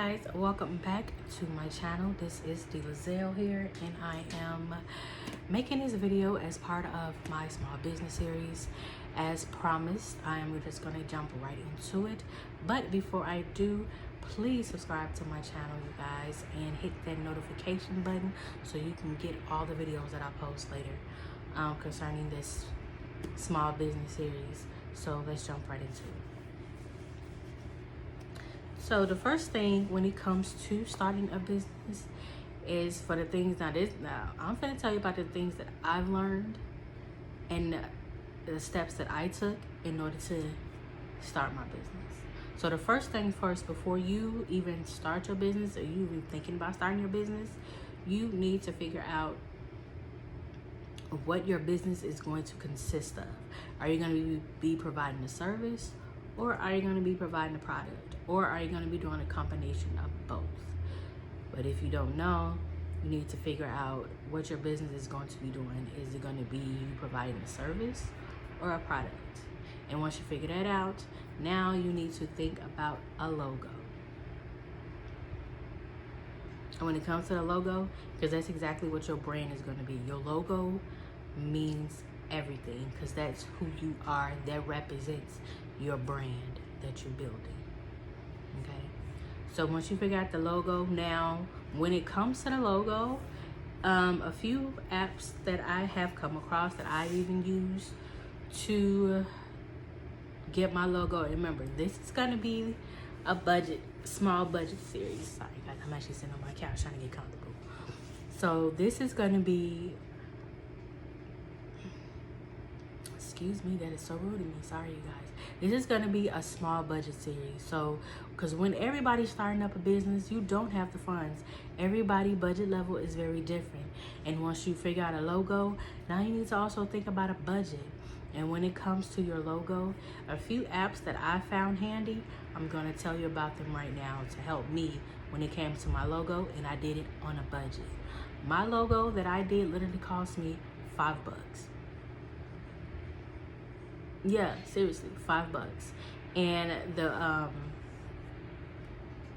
guys, welcome back to my channel. This is Delazelle here, and I am making this video as part of my small business series. As promised, I am just going to jump right into it. But before I do, please subscribe to my channel, you guys, and hit that notification button so you can get all the videos that I post later concerning this small business series. So let's jump right into it. So the first thing when it comes to starting a business is for the things now I'm going to tell you about the things that I've learned and the steps that I took in order to start my business. So the first thing first, before you even start your business or you even thinking about starting your business, you need to figure out what your business is going to consist of. Are you going to be providing a service, or are you going to be providing a product, or are you going to be doing a combination of both? But if you don't know, you need to figure out what your business is going to be doing. Is it going to be you providing a service or a product? And once you figure that out, now you need to think about a logo. And when it comes to the logo, because that's exactly what your brand is going to be. Your logo means everything, because that's who you are. That represents your brand that you're building. Okay, so once you figure out the logo, now when it comes to the logo, a few apps that I have come across that I even use to get my logo. And remember, this is going to be a small budget series. Sorry guys, I'm actually sitting on my couch trying to get comfortable. So this is going to be, excuse me, that is so rude of me, sorry you guys. This is going to be a small budget series. So because when everybody's starting up a business, you don't have the funds. Everybody budget level is very different, and once you figure out a logo, now you need to also think about a budget. And when it comes to your logo, a few apps that I found handy, I'm going to tell you about them right now to help me when it came to my logo, and I did it on a budget. My logo that I did literally cost me $5. Yeah, seriously, $5. And the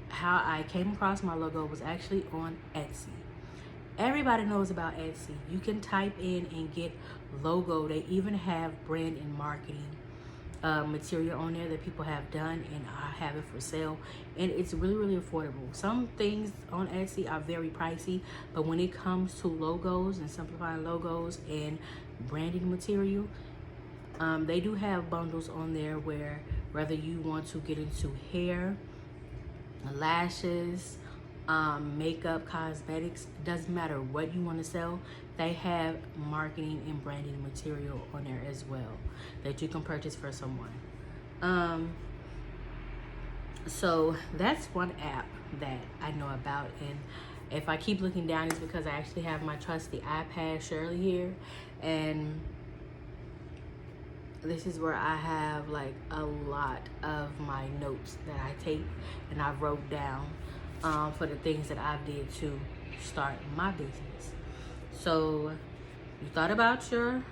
how I came across my logo was actually on Etsy. Everybody knows about Etsy. You can type in and get logo. They even have brand and marketing material on there that people have done, and I have it for sale, and it's really, really affordable. Some things on Etsy are very pricey, but when it comes to logos and simplifying logos and branding material, they do have bundles on there where whether you want to get into hair, lashes, makeup, cosmetics, doesn't matter what you want to sell, they have marketing and branding material on there as well that you can purchase for someone. So that's one app that I know about, and if I keep looking down, it's because I actually have my trusty iPad Shirley here, and this is where I have like a lot of my notes that I take and I wrote down for the things that I did to start my business. So you thought about your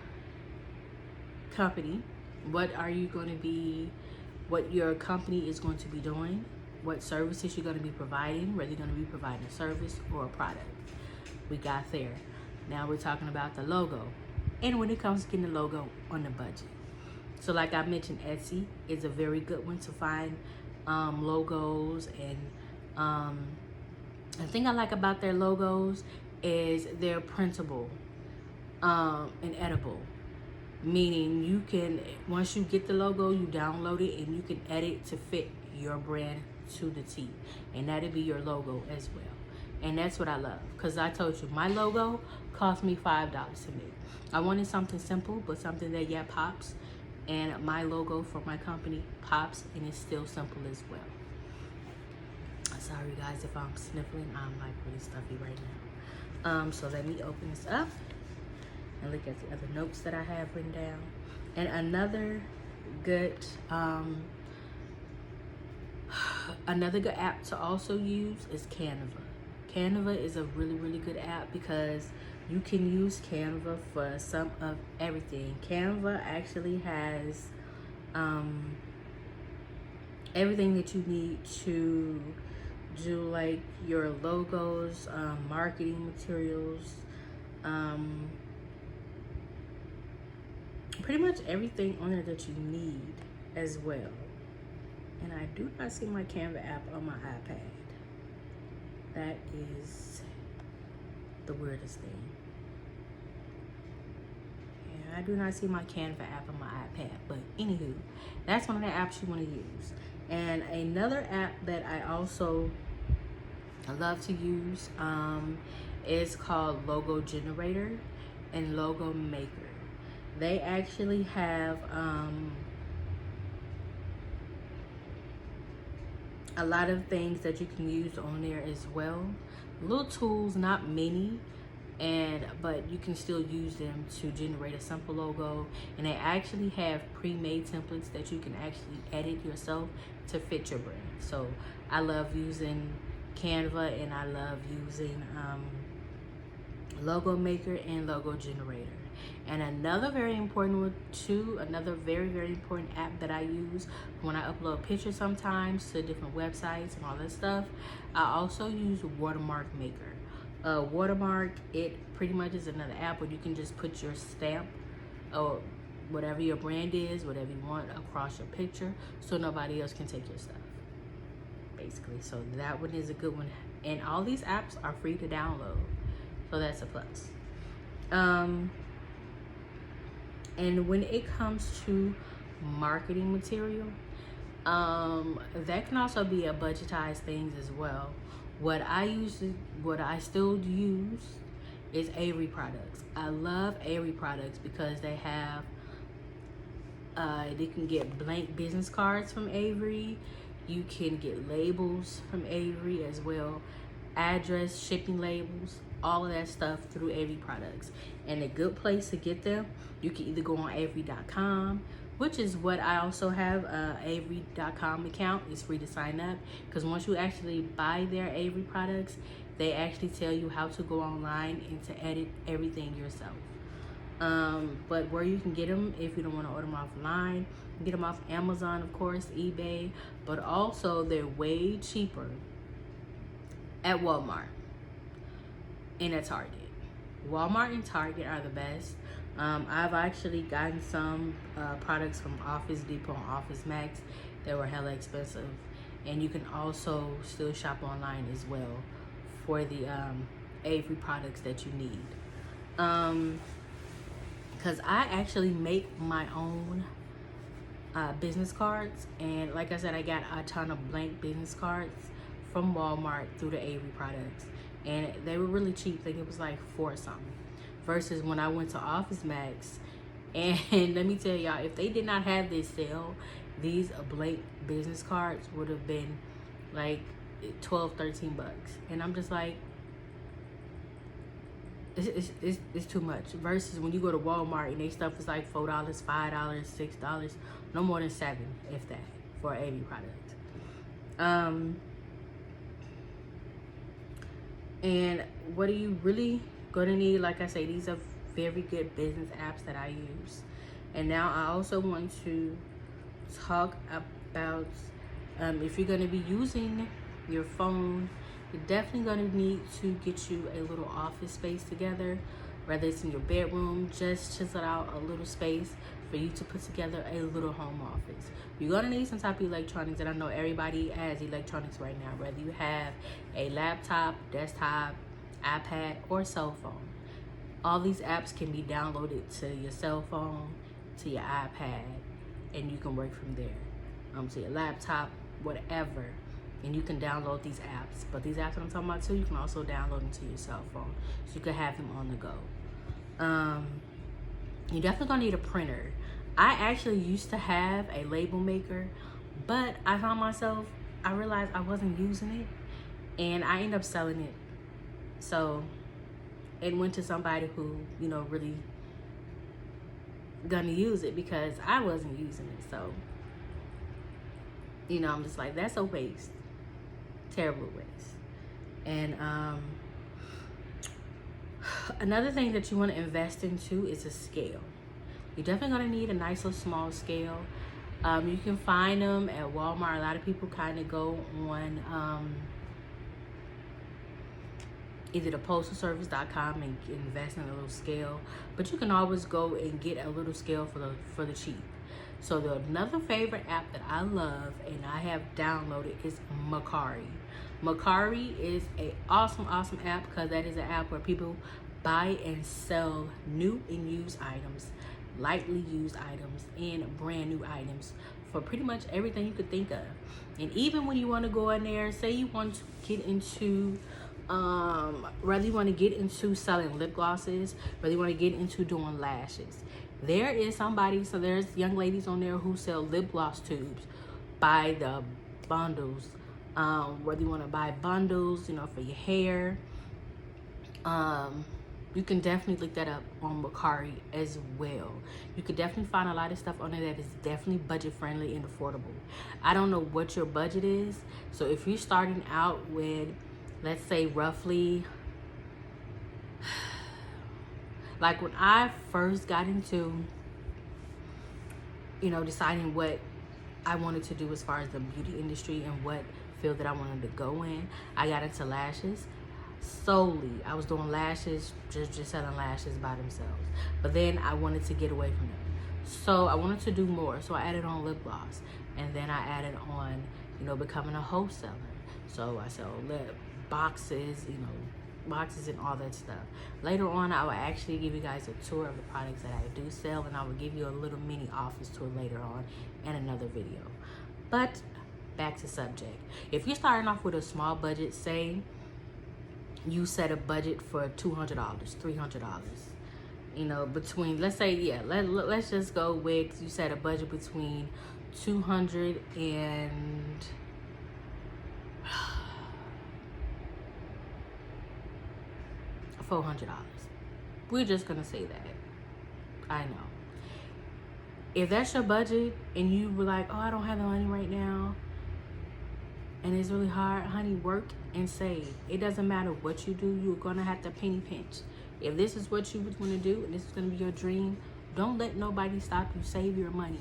company. What your company is going to be doing, what services you're going to be providing, whether you're going to be providing a service or a product. We got there. Now we're talking about the logo. And when it comes to getting the logo on the budget. So like I mentioned, Etsy is a very good one to find logos, and the thing I like about their logos is they're printable and edible. Meaning you can, once you get the logo, you download it and you can edit to fit your brand to the T. And that'll be your logo as well. And that's what I love, because I told you my logo cost me $5 to make. I wanted something simple, but something that pops. And my logo for my company pops, and it's still simple as well. Sorry guys if I'm sniffling, I'm like really stuffy right now. So let me open this up and look at the other notes that I have written down. And another good app to also use is Canva. Canva is a really, really good app because you can use Canva for some of everything. Canva actually has everything that you need to do like your logos, marketing materials, pretty much everything on there that you need as well. And I do not see my Canva app on my iPad. That is the weirdest thing. Yeah, I do not see my Canva app on my iPad. But anywho, that's one of the apps you want to use. And another app that I also love to use is called Logo Generator and Logo Maker. They actually have a lot of things that you can use on there as well. Little tools, not many, but you can still use them to generate a simple logo. And they actually have pre-made templates that you can actually edit yourself to fit your brand. So I love using Canva, and I love using Logo Maker and Logo Generator. And another very important one too, another very, very important app that I use when I upload pictures sometimes to different websites and all that stuff, I also use Watermark Maker. Watermark, it pretty much is another app where you can just put your stamp or whatever your brand is, whatever you want across your picture, so nobody else can take your stuff, basically. So that one is a good one. And all these apps are free to download, so that's a plus. And when it comes to marketing material, that can also be a budgetized thing as well. What I still use is Avery products. I love Avery products because they have, they can get blank business cards from Avery. You can get labels from Avery as well, address, shipping labels, all of that stuff through Avery products. And a good place to get them, you can either go on Avery.com, which is what I also have, Avery.com account. It's free to sign up, because once you actually buy their Avery products, they actually tell you how to go online and to edit everything yourself. But where you can get them, if you don't want to order them offline, you can get them off Amazon, of course, eBay, but also they're way cheaper at Walmart and at Target. Walmart and Target are the best. I've actually gotten some products from Office Depot and Office Max that were hella expensive. And you can also still shop online as well for the Avery products that you need. Because I actually make my own business cards. And like I said, I got a ton of blank business cards from Walmart through the Avery products. And they were really cheap. I think it was like $4 something. Versus when I went to Office Max, and let me tell y'all, if they did not have this sale, these blank business cards would have been like 12, 13 bucks. And I'm just like, it's too much. Versus when you go to Walmart and they stuff is like $4, $5, $6, no more than $7, if that, for an Avery product. And what are you really gonna need? Like I say, these are very good business apps that I use. And now I also want to talk about if you're gonna be using your phone, you're definitely gonna need to get you a little office space together, whether it's in your bedroom. Just chisel out a little space for you to put together a little home office. You're gonna need some type of electronics, and I know everybody has electronics right now, whether you have a laptop, desktop, iPad, or cell phone. All these apps can be downloaded to your cell phone, to your iPad, and you can work from there. To your laptop, whatever, and you can download these apps. But these apps that I'm talking about too, you can also download them to your cell phone, so you can have them on the go. You're definitely gonna need a printer. I actually used to have a label maker, but I found myself, I realized I wasn't using it, and I ended up selling it. So it went to somebody who, you know, really gonna use it, because I wasn't using it. So, you know, I'm just like, that's a waste. Terrible waste. And another thing that you want to invest into is a scale. You're definitely going to need a nice little small scale. You can find them at Walmart. A lot of people kind of go on either the postalservice.com and invest in a little scale, but you can always go and get a little scale for the cheap. So another favorite app that I love and I have downloaded is Mercari. Mercari is a awesome app because that is an app where people buy and sell new and used items, lightly used items, and brand new items for pretty much everything you could think of. And even when you want to go in there, say you want to get into whether you want to get into selling lip glosses, whether you want to get into doing lashes, there is somebody, so there's young ladies on there who sell lip gloss tubes by the bundles. Whether you want to buy bundles, you know, for your hair, you can definitely look that up on Mercari as well. You could definitely find a lot of stuff on there that is definitely budget friendly and affordable. I don't know what your budget is, so if you're starting out with, let's say, roughly, like when I first got into, you know, deciding what I wanted to do as far as the beauty industry and what field that I wanted to go in, I got into lashes solely. I was doing lashes, just selling lashes by themselves. But then I wanted to get away from them. So I wanted to do more. So I added on lip gloss. And then I added on, you know, becoming a wholesaler. So I sell lip boxes, you know, boxes and all that stuff. Later on, I will actually give you guys a tour of the products that I do sell, and I will give you a little mini office tour later on in another video. But back to subject. If you're starting off with a small budget, say you set a budget for $200, $300, you know, between, let's say, yeah, let's just go with, you set a budget between $200 and $400. We're just gonna say that. I know. If that's your budget and you were like, oh, I don't have the money right now, and it's really hard, honey, work and save. It doesn't matter what you do, you're gonna have to penny pinch. If this is what you want to do and this is gonna be your dream, don't let nobody stop you. Save your money.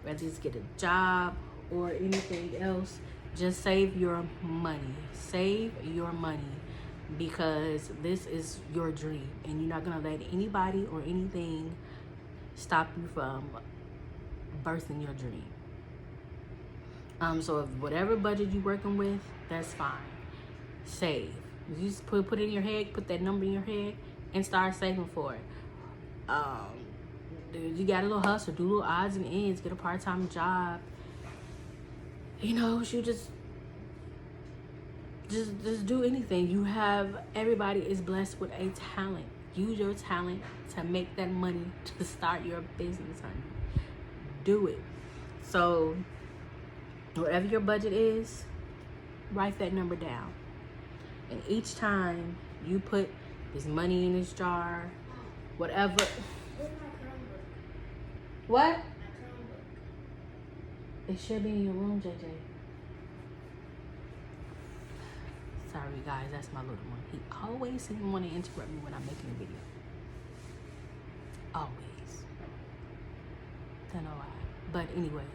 Whether it's get a job or anything else, just save your money. Save your money, because this is your dream and you're not gonna let anybody or anything stop you from birthing your dream. So if whatever budget you're working with, that's fine. Save. You just put it in your head, put that number in your head, and start saving for it. You got a little hustle, do little odds and ends, get a part-time job. You know, you just do anything. You have, everybody is blessed with a talent. Use your talent to make that money to start your business, honey. Do it. So whatever your budget is, write that number down. And each time you put this money in this jar, whatever. What? It should be in your room, JJ. Sorry, guys, that's my little one. He always seems to want to interrupt me when I'm making a video. Always. Don't know why. But anyways,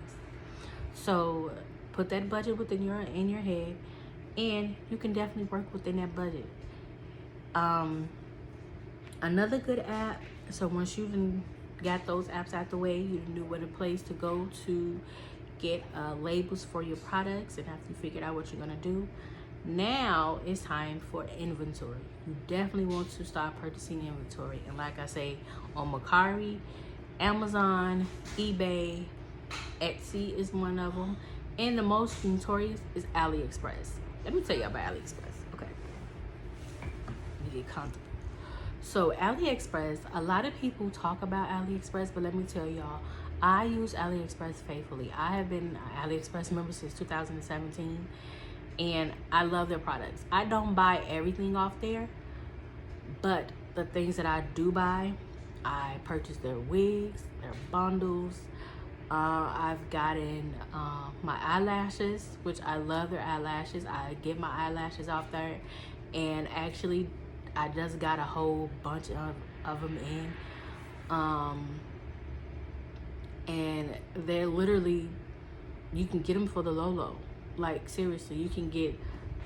so put that budget within in your head, and you can definitely work within that budget. Another good app. So once you got those apps out the way, you knew what a place to go to get labels for your products, and after you figured out what you're gonna do, now it's time for inventory. You definitely want to start purchasing inventory. And like I say, on Mercari, Amazon, eBay, Etsy is one of them, and the most notorious is AliExpress. Let me tell you about AliExpress. Okay, you get comfortable. So AliExpress, a lot of people talk about AliExpress, but let me tell y'all, I use AliExpress faithfully. I have been an AliExpress member since 2017, and I love their products. I don't buy everything off there, but the things that I do buy, I purchase their wigs, their bundles. I've gotten my eyelashes, which I love their eyelashes. I get my eyelashes off there, and actually I just got a whole bunch of them in. And they're literally, you can get them for the low. Like seriously, you can get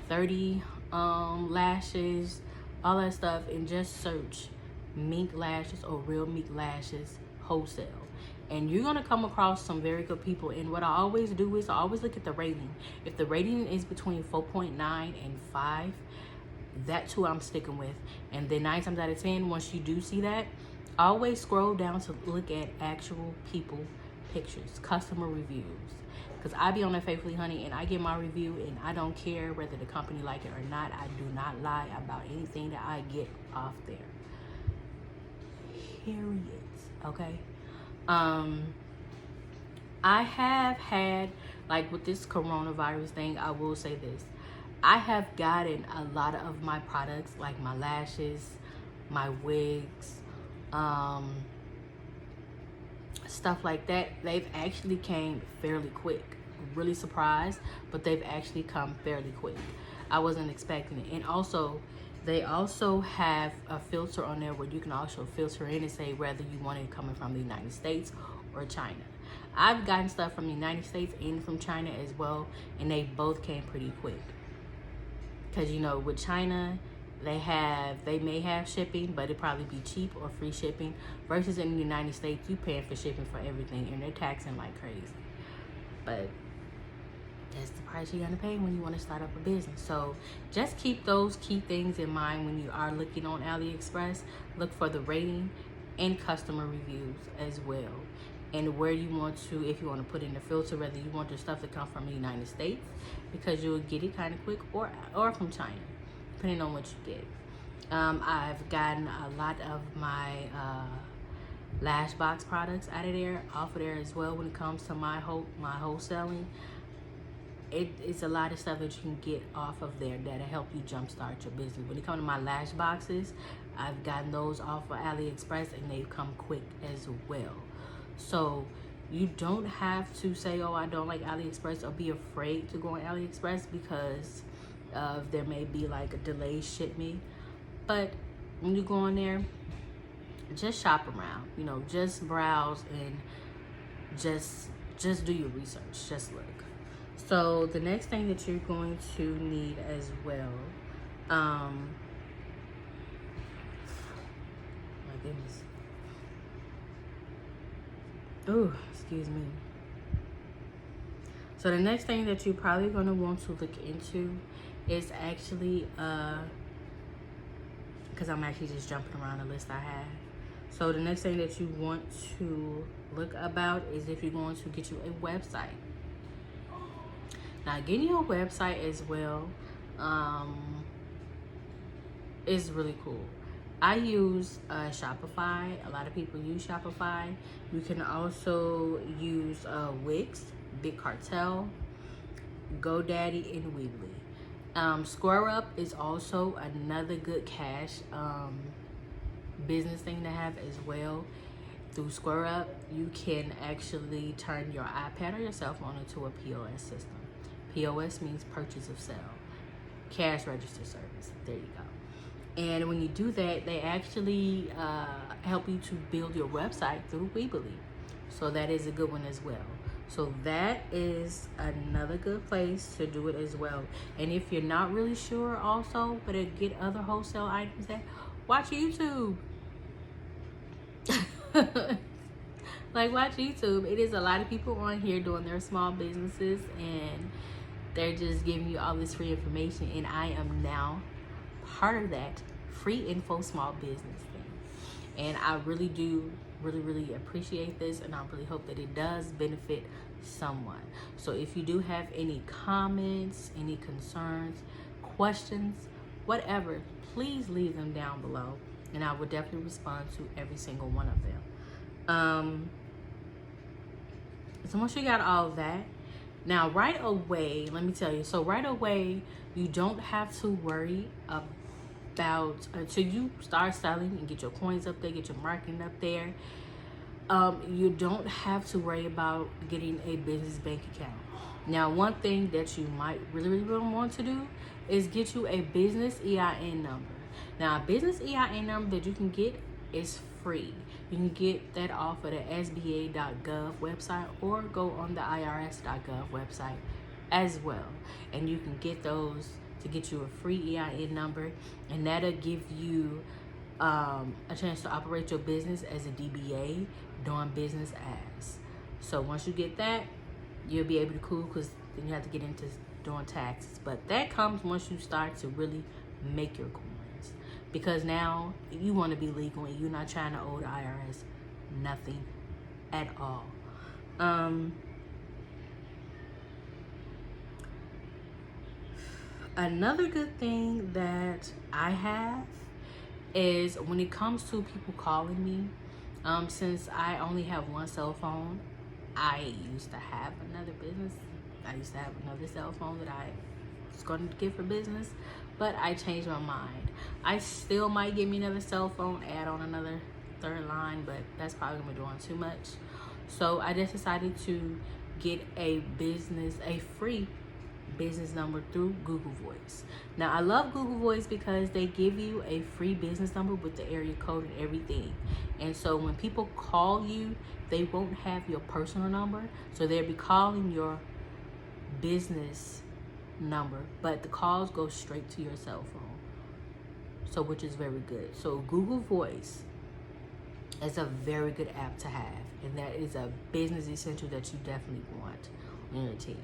30 lashes all that stuff, and just search mink lashes or real mink lashes wholesale, and you're going to come across some very good people. And what I always do is I always look at the rating. If the rating is between 4.9 and 5, that's who I'm sticking with. And then 9 times out of 10, once you do see that, always scroll down to look at actual people pictures, customer reviews, because I be on that Faithfully Honey and I get my review, and I don't care whether the company like it or not. I do not lie about anything that I get off there, period. Okay. I have had, like with this coronavirus thing, I will say this, I have gotten a lot of my products, like my lashes, my wigs, stuff like that, they've actually came fairly quick. Really surprised, but they've actually come fairly quick. I wasn't expecting it. And also, they also have a filter on there where you can also filter in and say whether you want it coming from the United States or China. I've gotten stuff from the United States and from China as well, and they both came pretty quick. Because, you know, with China, they may have shipping, but it'd probably be cheap or free shipping, versus in the United States, you paying for shipping for everything, and they're taxing like crazy. But that's the price you're gonna pay when you want to start up a business. So just keep those key things in mind when you are looking on AliExpress. Look for the rating and customer reviews as well, and where you want to, if you want to put in the filter, whether you want your stuff to come from the United States, because you'll get it kind of quick, or from China, depending on what you get. I've gotten a lot of my lash box products out of there, off of there as well. When it comes to my wholesaling, it's a lot of stuff that you can get off of there that'll help you jumpstart your business. When it comes to my lash boxes, I've gotten those off of AliExpress, and they've come quick as well. So you don't have to say, oh, I don't like AliExpress, or be afraid to go on AliExpress because there may be like a delayed shipment. But when you go on there, just shop around, you know, just browse, and just do your research, just look. So the next thing that you're going to need as well, my goodness. Oh, excuse me. So the next thing that you're probably going to want to look into is actually, because I'm actually just jumping around the list I have. So the next thing that you want to look about is if you're going to get you a website. Now, getting you a website as well is really cool. I use Shopify. A lot of people use Shopify. You can also use Wix, Big Cartel, GoDaddy, and Weebly. SquareUp is also another good cash business thing to have as well. Through SquareUp, you can actually turn your iPad or your cell phone into a POS system. POS means purchase of sale, cash register service. There you go. And when you do that, they actually help you to build your website through Weebly. So that is a good one as well. So that is another good place to do it as well. And if you're not really sure also, but to get other wholesale items at, watch YouTube. Like, watch YouTube. It is a lot of people on here doing their small businesses, and they're just giving you all this free information. And I am now part of that free info small business thing. And I really do really appreciate this, and I really hope that it does benefit someone. So if you do have any comments, any concerns, questions, whatever, please leave them down below, and I will definitely respond to every single one of them. So once you got all of that, now right away, let me tell you, so right away, you don't have to worry about, until you start selling and get your coins up there, get your marketing up there, you don't have to worry about getting a business bank account. Now, one thing that you might really want to do is get you a business EIN number. Now, a business EIN number that you can get is free. You can get that off of the SBA.gov website, or go on the IRS.gov website as well. And you can get those to get you a free EIN number, and that'll give you a chance to operate your business as a DBA, doing business as. So once you get that, you'll be able to cool, because then you have to get into doing taxes. But that comes once you start to really make your coins, because now you want to be legal and you're not trying to owe the IRS nothing at all. Another good thing that I have is when it comes to people calling me, since I only have one cell phone, I used to have another business. I used to have another cell phone that I was going to get for business, but I changed my mind. I still might get me another cell phone, add on another third line, but that's probably gonna be doing too much. So I just decided to get a free business number through Google Voice. Now I love Google Voice because they give you a free business number with the area code and everything. And so when people call you, they won't have your personal number, so they'll be calling your business number, but the calls go straight to your cell phone, so which is very good. So Google Voice is a very good app to have, and that is a business essential that you definitely want on your team.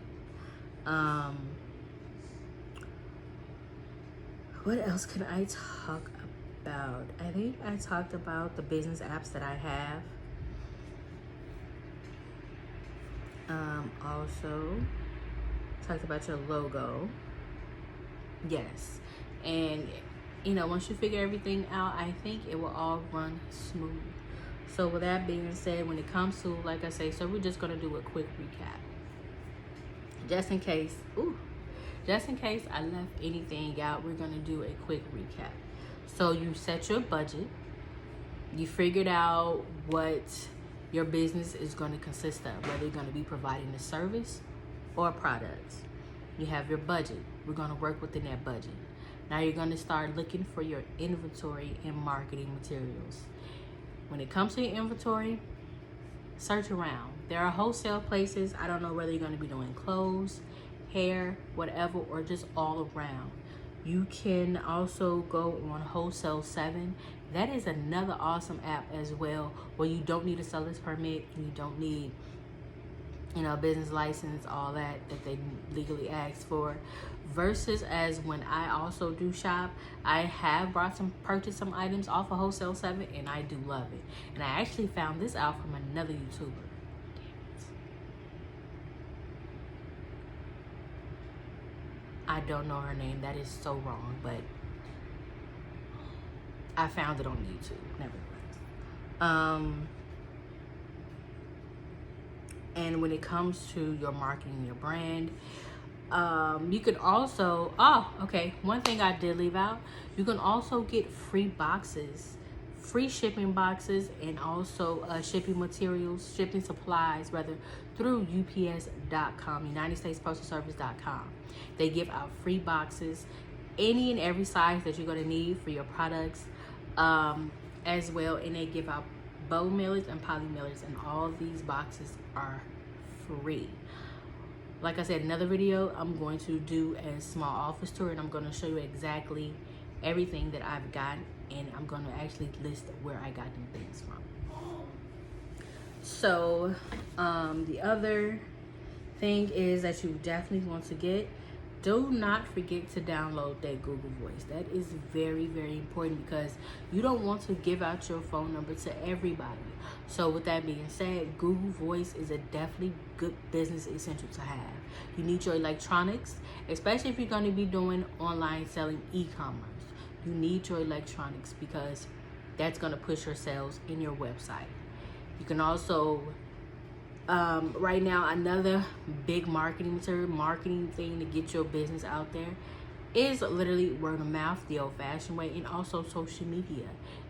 What else can I talk about? I think I talked about the business apps that I have. Also talked about your logo. Yes. And once you figure everything out, I think it will all run smooth. So with that being said, when it comes to, like I say, so we're just going to do a quick recap. Just in case I left anything out, we're going to do a quick recap. So you set your budget. You figured out what your business is going to consist of, whether you're going to be providing a service or products. You have your budget. We're going to work within that budget. Now you're going to start looking for your inventory and marketing materials. When it comes to your inventory, search around. There are wholesale places. I don't know whether you're going to be doing clothes, hair, whatever, or just all around. You can also go on Wholesale 7. That is another awesome app as well, where you don't need a seller's permit and you don't need business license, all that they legally ask for. Versus as when I also do shop, I have purchased some items off of Wholesale 7, and I do love it. And I actually found this out from another YouTuber. I don't know her name. That is so wrong, but I found it on YouTube. Nevertheless. And when it comes to your marketing, your brand, you can also, one thing I did leave out, you can also get free boxes, free shipping boxes, and also shipping materials, shipping supplies, rather, through UPS.com, United States Postal Service.com. They give out free boxes, any and every size that you're going to need for your products, as well, and they give out bow mailers and poly mailers, and all these boxes are free. Like I said, another video, I'm going to do a small office tour, and I'm going to show you exactly everything that I've gotten, and I'm going to actually list where I got them things from. So the other thing is that you definitely want to get, do not forget to download that Google Voice. That is very, very important, because you don't want to give out your phone number to everybody. So with that being said, Google Voice is a definitely good business essential to have. You need your electronics, especially if you're going to be doing online selling, e-commerce. You need your electronics, because that's going to push your sales in your website. You can also right now, another big marketing thing to get your business out there is literally word of mouth, the old-fashioned way, and also social media.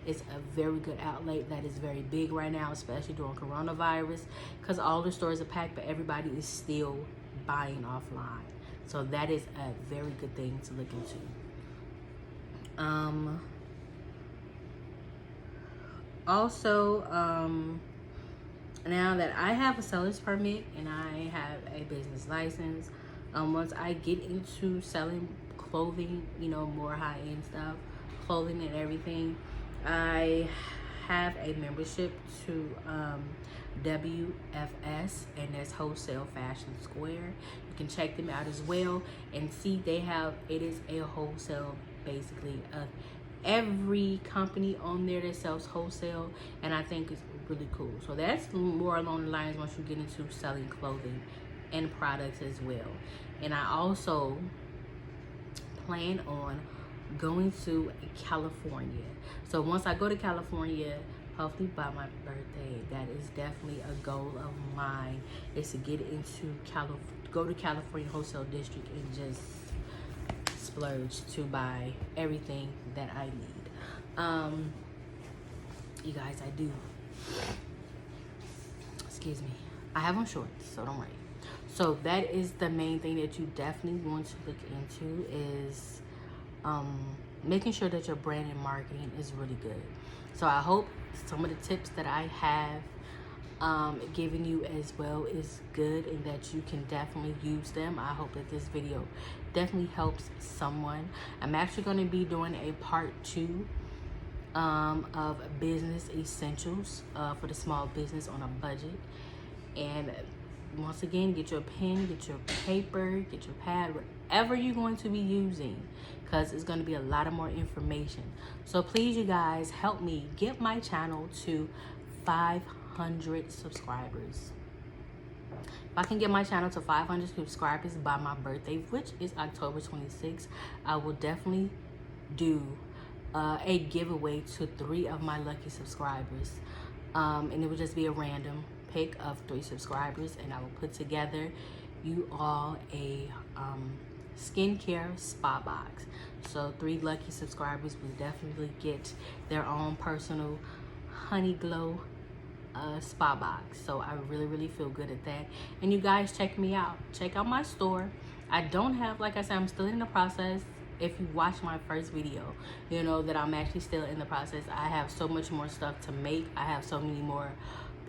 It's a very good outlet that is very big right now, especially during coronavirus, because all the stores are packed, but everybody is still buying offline. So that is a very good thing to look into. Now that I have a seller's permit and I have a business license, once I get into selling clothing, you know, more high-end stuff, clothing and everything, I have a membership to WFS, and that's Wholesale Fashion Square. You can check them out as well and see it is a wholesale basically of every company on there that sells wholesale, and I think it's really cool. So that's more along the lines once you get into selling clothing and products as well. And I also plan on going to California. So once I go to California, hopefully by my birthday, that is definitely a goal of mine, is to get into go to California Wholesale District and just splurge to buy everything that I need. You guys, I do, excuse me, I have on shorts, so don't worry. So that is the main thing that you definitely want to look into, is making sure that your brand and marketing is really good. So I hope some of the tips that I have given you as well is good, and that you can definitely use them. I hope that this video definitely helps someone. I'm actually going to be doing a part 2 of business essentials for the small business on a budget. And once again, get your pen, get your paper, get your pad, whatever you're going to be using, because it's going to be a lot of more information. So please, you guys, help me get my channel to 500 subscribers. If I can get my channel to 500 subscribers by my birthday, which is October 26th, I will definitely do a giveaway to 3 of my lucky subscribers. And it will just be a random pick of 3 subscribers, and I will put together you all a skincare spa box. So 3 lucky subscribers will definitely get their own personal honey glow spa box. So I really feel good at that. And you guys, check me out, check out my store. I don't have, like I said, I'm still in the process. If you watch my first video, you know that I'm actually still in the process. I have so much more stuff to make. I have so many more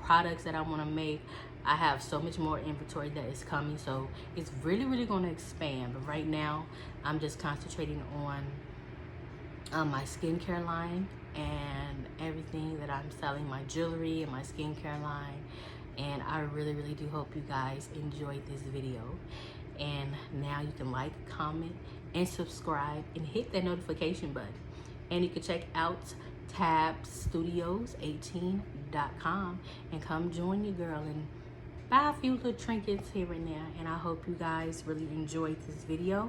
products that I want to make. I have so much more inventory that is coming, so it's really going to expand. But right now I'm just concentrating on my skincare line and everything that I'm selling, my jewelry and my skincare line. And I really do hope you guys enjoyed this video. And now you can like, comment, and subscribe, and hit that notification button. And you can check out tabstudios18.com and come join your girl and buy a few little trinkets here and there. And I hope you guys really enjoyed this video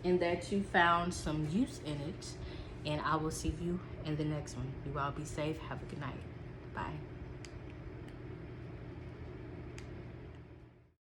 and that you found some use in it. And I will see you in the next one. You all be safe. Have a good night. Bye.